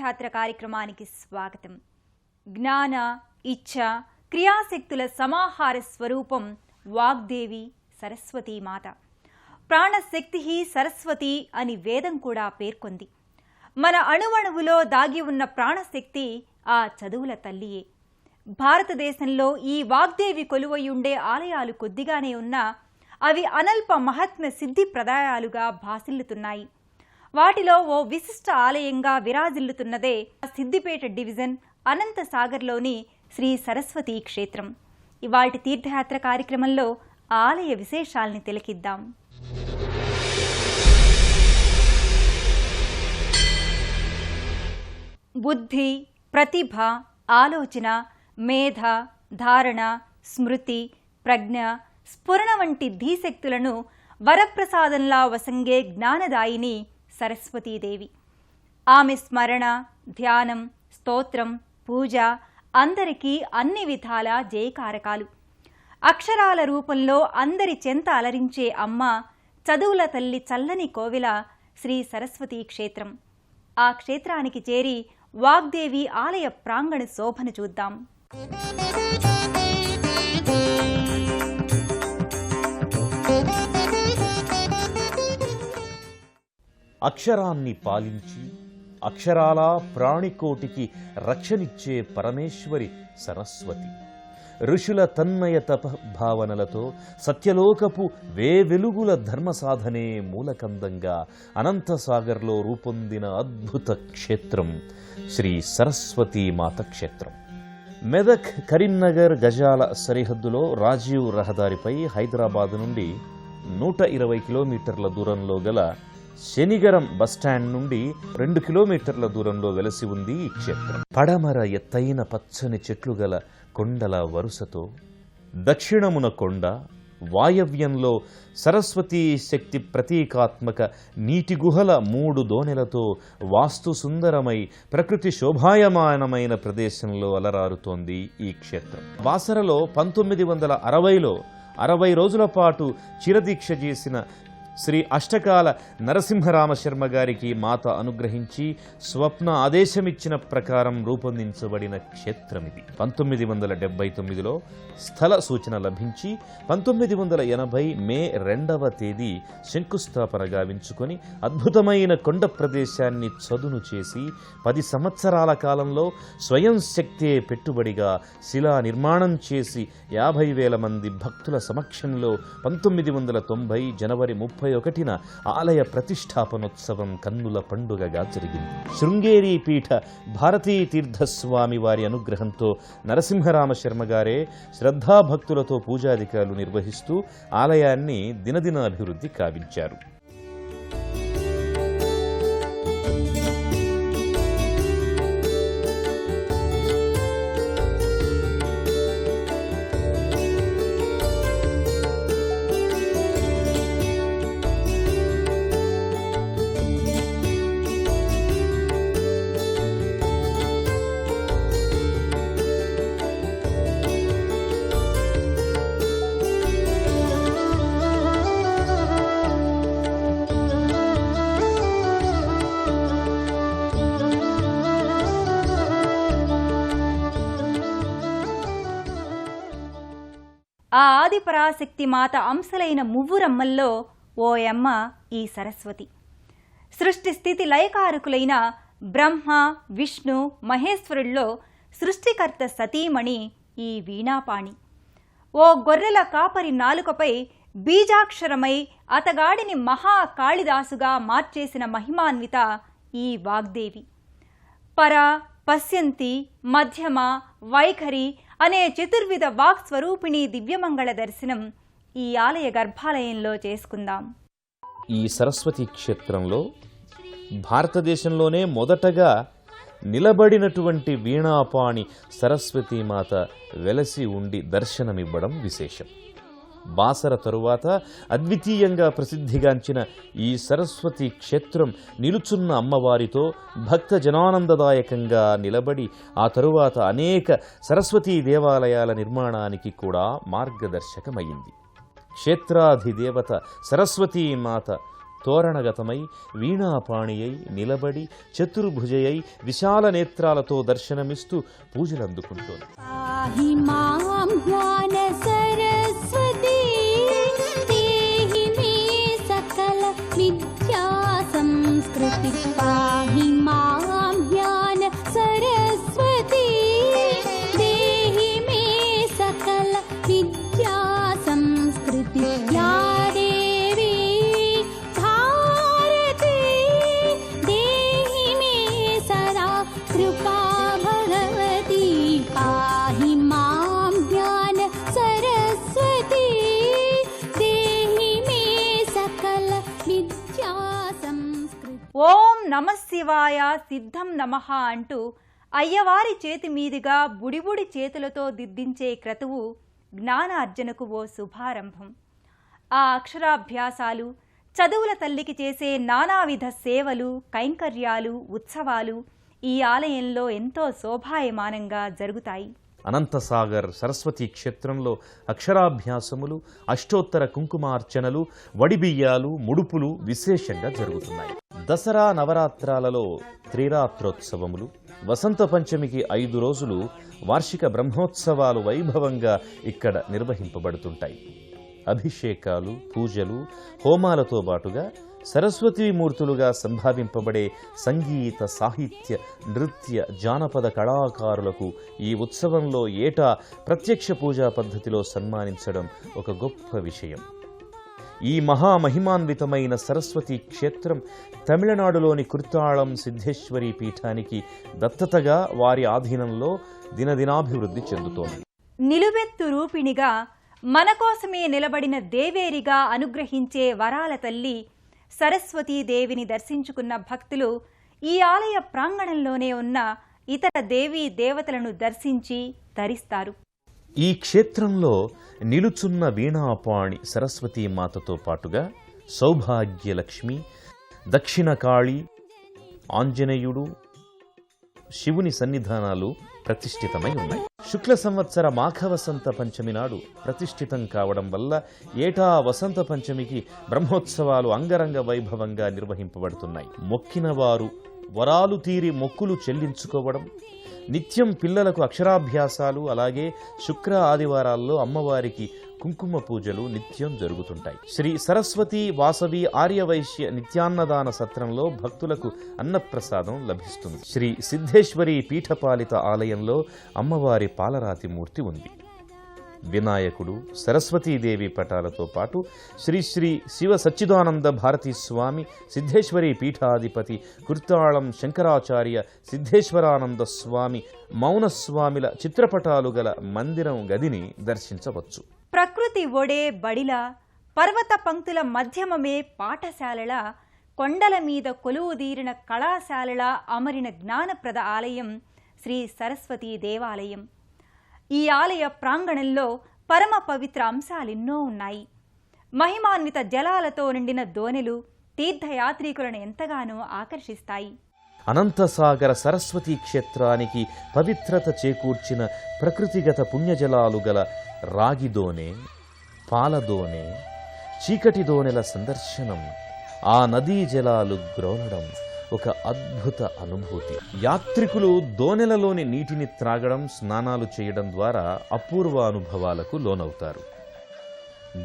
తీర్థయాత్ర కార్యక్రమానికి స్వాగతం. జ్ఞాన, ఇచ్ఛ, క్రియాశక్తుల సమాహార స్వరూపం వాగ్దేవి సరస్వతీమాత. ప్రాణశక్తి సరస్వతి అని వేదం కూడా పేర్కొంది. మన అణువణువులో దాగి ఉన్న ప్రాణశక్తి ఆ చదువుల తల్లియే. భారతదేశంలో ఈ వాగ్దేవి కొలువయుండే ఆలయాలు కొద్దిగానే ఉన్నా అవి అనల్ప మహాత్మ్య సిద్ధి ప్రదాయాలుగా భాసిల్లుతున్నాయి. వాటిలో ఓ విశిష్ట ఆలయంగా విరాజిల్లుతున్నదే సిద్దిపేట డివిజన్ అనంతసాగర్లోని శ్రీ సరస్వతీ క్షేత్రం. ఇవాల్టి తీర్థయాత్ర కార్యక్రమంలో ఆలయ విశేషాల్ని తిలకిద్దాం. బుద్ధి, ప్రతిభ, ఆలోచన, మేధ, ధారణ, స్మృతి, ప్రజ్ఞ, స్ఫురణ వంటి ధీశక్తులను వరప్రసాదంలా వసంగే జ్ఞానదాయిని సరస్వతీదేవి. ఆమె స్మరణ, ధ్యానం, స్తోత్రం, పూజ అందరికీ అన్ని విధాల జయకారకాలు. అక్షరాల రూపంలో అందరి చెంత అలరించే అమ్మ, చదువుల తల్లి చల్లని కోవిల శ్రీ సరస్వతీ క్షేత్రం. ఆ క్షేత్రానికి చేరి వాగ్దేవి ఆలయ ప్రాంగణ శోభను చూద్దాం. అక్షరాన్ని పాలించి అక్షరాల ప్రాణికోటికి రక్షనిచ్చే పరమేశ్వరి సరస్వతి. ఋషుల తన్మయ తపభావనలతో సత్యలోకపు వెలుగుల ధర్మ సాధనే మూలకందంగా అనంతసాగర్లో రూపొందిన అద్భుత క్షేత్రం శ్రీ సరస్వతీమాత క్షేత్రం. మెదక్ కరీంనగర్ గజాల సరిహద్దులో రాజీవ్ రహదారిపై హైదరాబాద్ నుండి 120 కిలోమీటర్ల దూరంలో గల శనిగరం బస్టాండ్ నుండి 2 కిలోమీటర్ల దూరంలో వెలసి ఉంది ఈ క్షేత్రం. పడమర ఎత్తైన పచ్చని చెట్లు గల కొండల వరుసతో, దక్షిణమున కొండ, వాయవ్యంలో సరస్వతీ శక్తి ప్రతీకాత్మక నీటి గుహల 3 దోణెలతో వాస్తు సుందరమై ప్రకృతి శోభాయమానమైన ప్రదేశంలో అలరారుతోంది ఈ క్షేత్రం. బాసరలో 1960లో 60 రోజుల పాటు చిరదీక్ష చేసిన శ్రీ అష్టకాల నరసింహరామశర్మ గారికి మాత అనుగ్రహించి స్వప్న ఆదేశమిచ్చిన ప్రకారం రూపొందించబడిన క్షేత్రమిది. 1979లో స్థల సూచన లభించి 1980 మే 2వ తేదీ శంకుస్థాపన గావించుకొని అద్భుతమైన కొండ ప్రదేశాన్ని చదును చేసి 10 సంవత్సరాల కాలంలో స్వయం శక్తే పెట్టుబడిగా శిలా నిర్మాణం చేసి 50,000 మంది భక్తుల సమక్షంలో 1990 జనవరి 31న ఆలయ ప్రతిష్టాపనోత్సవం కన్నుల పండుగగా జరిగింది. శృంగేరి పీఠ భారతీ తీర్థస్వామి వారి అనుగ్రహంతో నరసింహరామశర్మ గారే శ్రద్ధాభక్తులతో పూజాధికారులు నిర్వహిస్తూ ఆలయాన్ని దినదిన అభివృద్ధి కావించారు. ఆ ఆదిపరాశక్తి మాత అంశలైన మువ్వురమ్మల్లో ఓ అమ్మ ఈ సరస్వతి. సృష్టి స్థితి లయకారకులైన బ్రహ్మ, విష్ణు, మహేశ్వరుల్లో సృష్టికర్త సతీమణి ఈ వీణాపాణి. ఓ గొర్రెల కాపరి నాలుకపై బీజాక్షరమై అతగాడిని మహాకాళిదాసుగా మార్చేసిన మహిమాన్విత ఈ వాగ్దేవి. పర, పశ్యంతి, మధ్యమ, వైఖరి అనే చతుర్విధ వాక్ స్వరూపిణి దివ్యమంగళ దర్శనం ఈ ఆలయ గర్భాలయంలో చేసుకుందాం. ఈ సరస్వతి క్షేత్రంలో భారతదేశంలోనే మొదటగా నిలబడినటువంటి వీణాపాణి సరస్వతీమాత వెలసి ఉండి దర్శనమివ్వడం విశేషం. బాసర తరువాత అద్వితీయంగా ప్రసిద్ధిగాంచిన ఈ సరస్వతి క్షేత్రం నిలుచున్న అమ్మవారితో భక్త జనానందదాయకంగా నిలబడి ఆ తరువాత అనేక సరస్వతీ దేవాలయాల నిర్మాణానికి కూడా మార్గదర్శకమైంది. క్షేత్రాధిదేవత సరస్వతీమాత తోరణగతమై వీణాపాణియై నిలబడి చతుర్భుజయై విశాల నేత్రాలతో దర్శనమిస్తూ పూజలందుకుంటోంది. పాహి మాం జ్ఞాన సరస్వతీ దేహి మే సకల విద్యా సంస్కృతి. పాహి మాం జ్ఞాన సరస్వతీ దేహి మే సకల విద్యా సంస్కృతి. యా దేవి భారతి దేహి మే సదా కృపా భగవతి. పాహి మాం జ్ఞాన సరస్వతీ దేహి మే సకల విద్యా సంస్కృతి. ఓం నమః శివాయ సిద్ధం నమః అంటూ అయ్యవారి చేతి మీదుగా బుడిబుడి చేతులతో దిద్దించే క్రతువు జ్ఞానార్జనకు ఓ శుభారంభం. ఆ అక్షరాభ్యాసాలు, చదువుల తల్లికి చేసే నానావిధ సేవలు, కైంకర్యాలు, ఉత్సవాలు ఈ ఆలయంలో ఎంతో శోభాయమానంగా జరుగుతాయి. అనంతసాగర్ సరస్వతీ క్షేత్రంలో అక్షరాభ్యాసములు, అష్టోత్తర కుంకుమార్చనలు, వడిబియ్యాలు, ముడుపులు విశేషంగా జరుగుతున్నాయి. దసరా నవరాత్రాలలో త్రిరాత్రోత్సవములు, వసంత పంచమికి 5 రోజులు వార్షిక బ్రహ్మోత్సవాలు వైభవంగా ఇక్కడ నిర్వహింపబడుతుంటాయి. అభిషేకాలు, పూజలు, హోమాలతో పాటుగా సరస్వతీమూర్తులుగా సంభావింపబడే సంగీత, సాహిత్య, నృత్య, జానపద కళాకారులకు ఈ ఉత్సవంలో ఏటా ప్రత్యక్ష పూజా పద్ధతిలో సన్మానించడం ఒక గొప్ప విషయం. ఈ మహామహిమాన్వితమైన సరస్వతీ క్షేత్రం తమిళనాడులోని కుర్తాళం సిద్ధేశ్వరి పీఠానికి దత్తతగా వారి ఆధీనంలో దినదినాభివృద్ధి చెందుతోంది. నిలువెత్తు రూపిణిగా మన కోసమే నిలబడిన దేవేరిగా అనుగ్రహించే వరాల తల్లి సరస్వతీదేవిని దర్శించుకున్న భక్తులు ఈ ఆలయ ప్రాంగణంలోనే ఉన్న ఇతర దేవీ దేవతలను దర్శించి తరిస్తారు. ఈ క్షేత్రంలో నిలుచున్న వీణాపాణి సరస్వతీమాతతో పాటుగా సౌభాగ్యలక్ష్మి, దక్షిణకాళి, ఆంజనేయుడు, శివుని సన్నిధానాలు ప్రతిష్ఠితమై ఉన్నాయి. శుక్ల సంవత్సర మాఘ వసంత పంచమి నాడు ప్రతిష్ఠితం కావడం వల్ల ఏటా వసంత పంచమికి బ్రహ్మోత్సవాలు అంగరంగ వైభవంగా నిర్వహింపబడుతున్నాయి. మొక్కిన వారు వరాలు తీరి మొక్కులు చెల్లించుకోవడం, నిత్యం పిల్లలకు అక్షరాభ్యాసాలు, అలాగే శుక్ర ఆదివారాల్లో అమ్మవారికి కుంకుమ పూజలు నిత్యం జరుగుతుంటాయి. శ్రీ సరస్వతి వాసవి ఆర్యవైశ్య నిత్యాన్నదాన సత్రంలో భక్తులకు అన్నప్రసాదం లభిస్తుంది. శ్రీ సిద్ధేశ్వరి పీఠపాలిత ఆలయంలో అమ్మవారి పాలరాతి మూర్తి ఉంది. వినాయకుడు, సరస్వతీదేవి పటాలతో పాటు శ్రీ శ్రీ శివ సచ్చిదానంద భారతీ స్వామి, సిద్ధేశ్వరి పీఠాధిపతి కుర్తాళం శంకరాచార్య, సిద్ధేశ్వరానంద స్వామి, మౌనస్వామిల చిత్రపటాలు గల మందిరం గదిని దర్శించవచ్చు. ప్రకృతి ఒడే బడిలా, పర్వత పంక్తుల మధ్యమమే పాఠశాలల, కొండల మీద కొలువుదీరిన కళాశాలలా అమరిన జ్ఞానప్రద ఆలయం శ్రీ సరస్వతీ దేవాలయం. ఈ ఆలయ ప్రాంగణంలో పరమ పవిత్ర అంశాలెన్నో ఉన్నాయి. మహిమాన్విత జలాలతో నిండిన దోణెలు తీర్థయాత్రికులను ఎంతగానో ఆకర్షిస్తాయి. అనంతసాగర సరస్వతీ క్షేత్రానికి పవిత్రత చేకూర్చిన ప్రకృతిగత పుణ్యజలాలు గల రాగిదోనె, పాలదోనె, చీకటి దోనెల సందర్శనం, ఆ నదీ జలాలు గ్రోలడం ఒక అద్భుత అనుభూతి. యాత్రికులు దోనెలలోని నీటిని త్రాగడం, స్నానాలు చేయడం ద్వారా అపూర్వ అనుభవాలకు లోనవుతారు.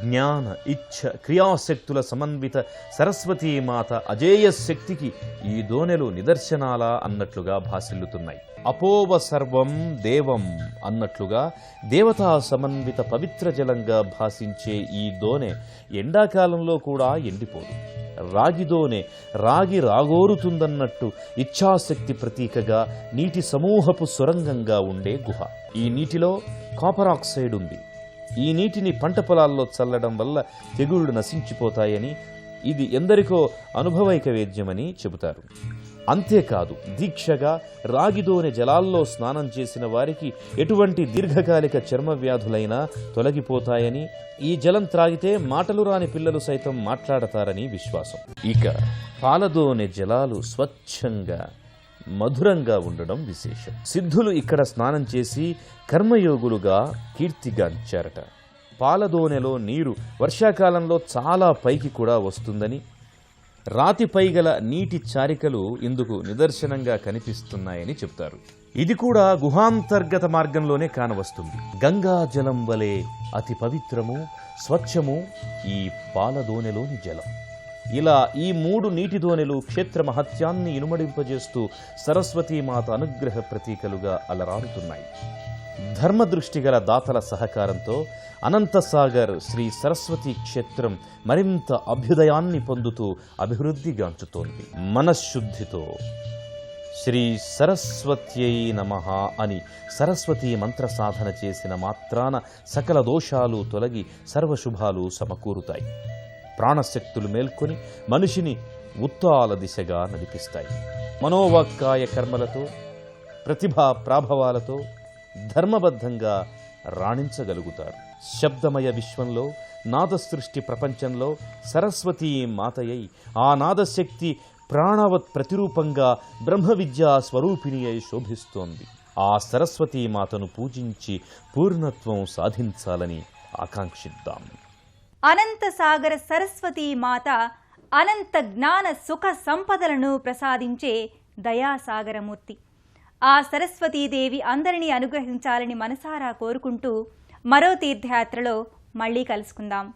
జ్ఞాన, ఇచ్ఛ, క్రియాశక్తుల సమన్విత సరస్వతీమాత అజేయ శక్తికి ఈ దోనెలు నిదర్శనాలా అన్నట్లుగా భాసిల్లుతున్నాయి. అపోవ సర్వం దేవం అన్నట్లుగా దేవతా సమన్విత పవిత్ర జలంగా భాసించే ఈ దోనె ఎండాకాలంలో కూడా ఎండిపోదు. రాగిదోనె రాగి రాగోరుతుందన్నట్టు ఇచ్ఛాశక్తి ప్రతీకగా నీటి సమూహపు సొరంగంగా ఉండే గుహ. ఈ నీటిలో కాపర్ ఆక్సైడ్ ఉంది. ఈ నీటిని పంట పొలాల్లో చల్లడం వల్ల తెగుళ్లు నశించిపోతాయని, ఇది ఎందరికో అనుభవైక వేద్యమని చెబుతారు. అంతేకాదు, దీక్షగా రాగిదోనె జలాల్లో స్నానం చేసిన వారికి ఎటువంటి దీర్ఘకాలిక చర్మ వ్యాధులైనా తొలగిపోతాయని, ఈ జలం త్రాగితే మాటలు రాని పిల్లలు సైతం మాట్లాడతారని విశ్వాసం. ఇక పాలదోనె జలాలు స్వచ్ఛంగా మధురంగా ఉండడం విశేషం. సిద్ధులు ఇక్కడ స్నానం చేసి కర్మయోగులుగా కీర్తిగాంచారట. పాలదోనెలో నీరు వర్షాకాలంలో చాలా పైకి కూడా వస్తుందని, రాతిపై గల నీటి చారికలు ఇందుకు నిదర్శనంగా కనిపిస్తున్నాయని చెప్తారు. ఇది కూడా గుహాంతర్గత మార్గంలోనే కానవస్తుంది. గంగా జలం వలె అతి పవిత్రము, స్వచ్ఛము ఈ పాలదోనెలోని జలం. ఇలా ఈ 3 నీటి దోనెలు క్షేత్ర మహత్యాన్ని ఇనుమడింపజేస్తూ సరస్వతీమాత అనుగ్రహ ప్రతీకలుగా అలరారుతున్నాయి. ధర్మదృష్టి గల దాతల సహకారంతో అనంతసాగర్ శ్రీ సరస్వతీ క్షేత్రం మరింత అభ్యుదయాన్ని పొందుతూ అభివృద్ధిగాంచుతోంది. మనశ్శుద్ధితో శ్రీ సరస్వత్యై నమః అని సరస్వతీ మంత్ర సాధన చేసిన మాత్రాన సకల దోషాలు తొలగి సర్వశుభాలు సమకూరుతాయి. ప్రాణశక్తులు మేల్కొని మనిషిని ఉత్తాల దిశగా నడిపిస్తాయి. మనోవాక్కాయ కర్మలతో, ప్రతిభా ప్రాభవాలతో ధర్మబద్ధంగా రాణించగలుగుతారు. శబ్దమయ విశ్వంలో, నాద సృష్టి ప్రపంచంలో సరస్వతీ మాతయై ఆ నాదశక్తి ప్రాణవత్ ప్రతిరూపంగా బ్రహ్మ విద్యా స్వరూపిణి అయి శోభిస్తోంది. ఆ సరస్వతీ మాతను పూజించి పూర్ణత్వం సాధించాలని ఆకాంక్షిద్దాం. అనంతసాగర సరస్వతీ మాత అనంత జ్ఞాన సుఖ సంపదలను ప్రసాదించే దయాసాగరమూర్తి. ఆ సరస్వతీదేవి అందరినీ అనుగ్రహించాలని మనసారా కోరుకుంటూ మరో తీర్థయాత్రలో మళ్ళీ కలుసుకుందాం.